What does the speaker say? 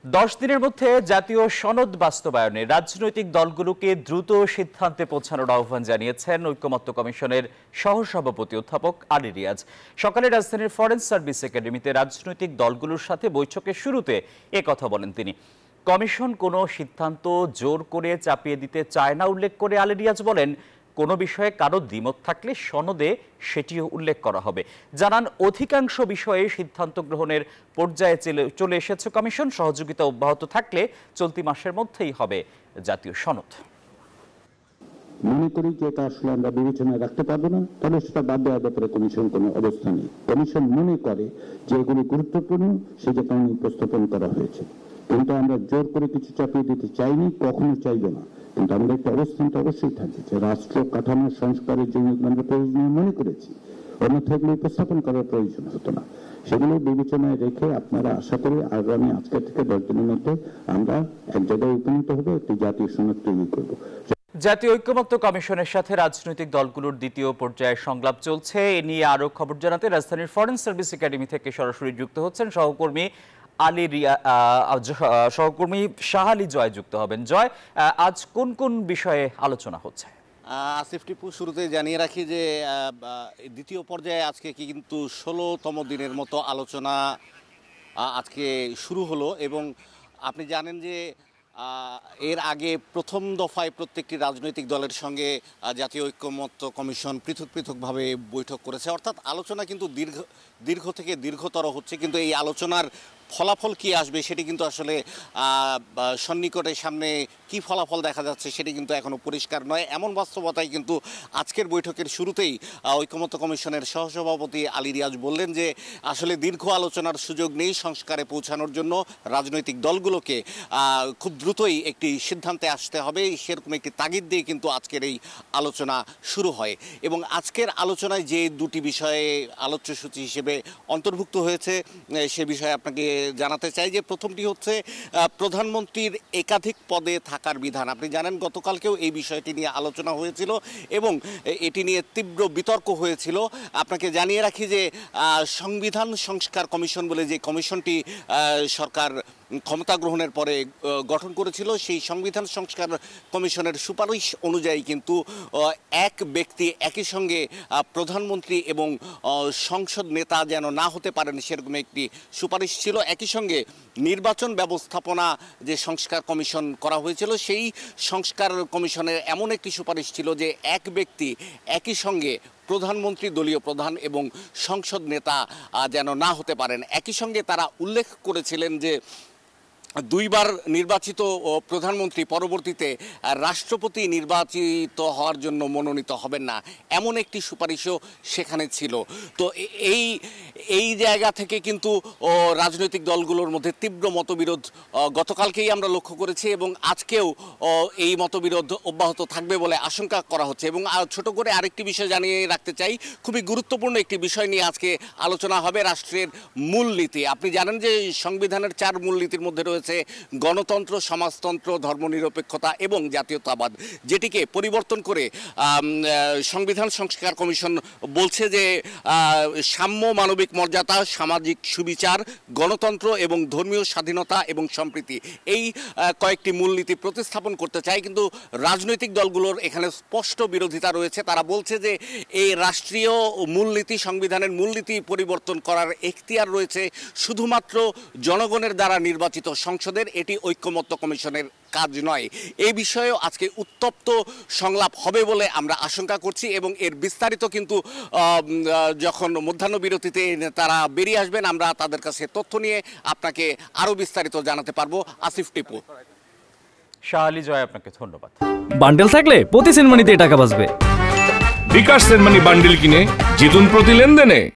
10 দিনের মধ্যে জাতীয় সনদ বাস্তবায়নে রাজনৈতিক দলগুলোকে দ্রুত সিদ্ধান্তে পৌঁছানোর আহ্বান জানিয়েছেন ঐকমত্য কমিশনের সহসভাপতি অধ্যাপক আলী রিয়াজ। সকালে রাজধানীর ফরেন সার্ভিস একাডেমিতে রাজনৈতিক দলগুলোর সাথে বৈঠকের শুরুতে কথা বলেন তিনি। কমিশন কোনো সিদ্ধান্ত জোর করে চাপিয়ে দিতে চায় না উল্লেখ করে আলী রিয়াজ বলেন, কোনো বিষয়ে কারো দ্বিমত থাকলে সনদে সেটিও উল্লেখ করা হবে। জানান, অধিকাংশ বিষয়ে সিদ্ধান্ত গ্রহণের পর্যায়ে চলে এসেছে কমিশন। সহযোগিতা অব্যাহত থাকলে চলতি মাসের মধ্যেই হবে জাতীয় সনদ। মনে করি যে এটা আসলে আমরা বিবেচনায় রাখতে পারবো না, তাহলে সেটা বাদ দেওয়ার ব্যাপারে কমিশন কোনো অবস্থা নেই। কমিশন মনে করে যে এগুলি গুরুত্বপূর্ণ, সে কারণে উপস্থাপন করা হয়েছে। কিন্তু আমরা জোর করে কিছু চাপিয়ে দিতে চাইনি, কখনো চাইব না। কিন্তু আমরা একটা অবস্থানটা অবশ্যই থাকবে যে রাষ্ট্র কাঠামো সংস্কারের জন্য আমরা প্রয়োজনীয় মনে করেছি, অন্যথায় এগুলো উপস্থাপন করার প্রয়োজন হতো না। সেগুলো বিবেচনায় রেখে আপনারা আশা করি আগামী আজকে থেকে 10 দিনের মধ্যে আমরা এক জায়গায় উপনীত হবো, একটি জাতীয় সনদ তৈরি করবো। জাতীয় ঐকমত্য কমিশনের সাথে রাজনৈতিক দলগুলোর দ্বিতীয় পর্যায়ের সংলাপ চলছে। এ নিয়ে আরো খবর জানাতে রাজধানীর ফরেন সার্ভিস একাডেমি থেকে সরাসরি যুক্ত হচ্ছেন সহকর্মী শাহ আলী জয় যুক্ত হবেন। জয়, আজ কোন কোন বিষয়ে আলোচনা হচ্ছে? আসিফ টিপু, শুরুতে জানিয়ে রাখি যে দ্বিতীয় পর্যায়ে আজকে কিন্তু 16তম দিনের মতো আলোচনা আজকে শুরু হলো। এবং আপনি জানেন যে এর আগে প্রথম দফায় প্রত্যেকটি রাজনৈতিক দলের সঙ্গে জাতীয় ঐকমত্য কমিশন পৃথক পৃথকভাবে বৈঠক করেছে। অর্থাৎ আলোচনা কিন্তু দীর্ঘ থেকে দীর্ঘতর হচ্ছে, কিন্তু এই আলোচনার ফলাফল কি আসবে সেটি কিন্তু আসলে সন্নিকটের সামনে কি ফলাফল দেখা যাচ্ছে সেটি কিন্তু এখনও পরিষ্কার নয়। এমন বাস্তবতায় কিন্তু আজকের বৈঠকের শুরুতেই ঐকমত্য কমিশনের সহসভাপতি আলী রিয়াজ বললেন যে আসলে দীর্ঘ আলোচনার সুযোগ নেই, সংস্কারে পৌঁছানোর জন্য রাজনৈতিক দলগুলোকে খুব দ্রুতই একটি সিদ্ধান্তে আসতে হবে। সেরকম একটি তাগিদ দিয়ে কিন্তু আজকের এই আলোচনা শুরু হয়। এবং আজকের আলোচনায় যে দুটি বিষয়ে আলোচ্যসূচি হিসেবে অন্তর্ভুক্ত হয়েছে সে বিষয়ে আপনাকে জানাতে চাই যে প্রথমটি হচ্ছে প্রধানমন্ত্রীর একাধিক পদে থাকার বিধান। আপনি জানেন গতকালকেও এই বিষয়টি নিয়ে আলোচনা হয়েছিল এবং এটি নিয়ে তীব্র বিতর্ক হয়েছিল। আপনাকে জানিয়ে রাখি যে সংবিধান সংস্কার কমিশন বলে যে কমিশনটি সরকার ক্ষমতা গ্রহণের পরে গঠন করেছিল, সেই সংবিধান সংস্কার কমিশনের সুপারিশ অনুযায়ী কিন্তু এক ব্যক্তি একই সঙ্গে প্রধানমন্ত্রী এবং সংসদ নেতা যেন না হতে পারেন সেরকম একটি সুপারিশ ছিল। একই সঙ্গে নির্বাচন ব্যবস্থাপনা যে সংস্কার কমিশন করা হয়েছিল, সেই সংস্কার কমিশনের এমন একটি সুপারিশ ছিল যে এক ব্যক্তি একই সঙ্গে প্রধানমন্ত্রী, দলীয় প্রধান এবং সংসদ নেতা যেন না হতে পারেন। একই সঙ্গে তারা উল্লেখ করেছিলেন যে দুইবার নির্বাচিত প্রধানমন্ত্রী পরবর্তীতে রাষ্ট্রপতি নির্বাচিত হওয়ার জন্য মনোনীত হবেন না, এমন একটি সুপারিশও সেখানে ছিল। তো এই জায়গা থেকে কিন্তু রাজনৈতিক দলগুলোর মধ্যে তীব্র মতবিরোধ গতকালকেই আমরা লক্ষ্য করেছি এবং আজকেও এই মতবিরোধ অব্যাহত থাকবে বলে আশঙ্কা করা হচ্ছে। এবং ছোট করে আরেকটি বিষয় জানিয়ে রাখতে চাই, খুবই গুরুত্বপূর্ণ একটি বিষয় নিয়ে আজকে আলোচনা হবে, রাষ্ট্রের মূলনীতি। আপনি জানেন যে সংবিধানের 4 মূলনীতির মধ্যে রয়েছে গণতন্ত্র, সমাজতন্ত্র, ধর্মনিরপেক্ষতা এবং জাতীয়তাবাদ, যেটিকে পরিবর্তন করে সংবিধান সংস্কার কমিশন বলছে যে সাম্য, মানবিক মর্যাদা, সামাজিক সুবিচার, গণতন্ত্র এবং ধর্মীয় স্বাধীনতা এবং সম্প্রীতি, এই কয়েকটি মূলনীতি প্রতিস্থাপন করতে চায়। কিন্তু রাজনৈতিক দলগুলোর এখানে স্পষ্ট বিরোধিতা রয়েছে। তারা বলছে যে এই রাষ্ট্রীয় মূলনীতি, সংবিধানের মূলনীতি পরিবর্তন করার এখতিয়ার রয়েছে শুধুমাত্র জনগণের দ্বারা নির্বাচিত সংসদের, এটি ঐকমত্য কমিশনের কাজ নয়। এই বিষয়েও আজকে উত্তপ্ত সংলাপ হবে বলে আমরা আশঙ্কা করছি এবং এর বিস্তারিত কিন্তু যখন মধ্যাহ্ন বিরতিতে তারা বেরিয়ে আসবেন আমরা তাদের কাছে তথ্য নিয়ে আপনাকে আরো বিস্তারিত জানাতে পারবো। আসিফ টিপু। শাহ আলী জয়, আপনাকে ধন্যবাদ। বান্ডেল থাকলে প্রতি সেনমানিতে টাকা বাঁচবে। বিকাশ সেনমানি বান্ডেল কিনে জিতুন প্রতি লেনদেনে।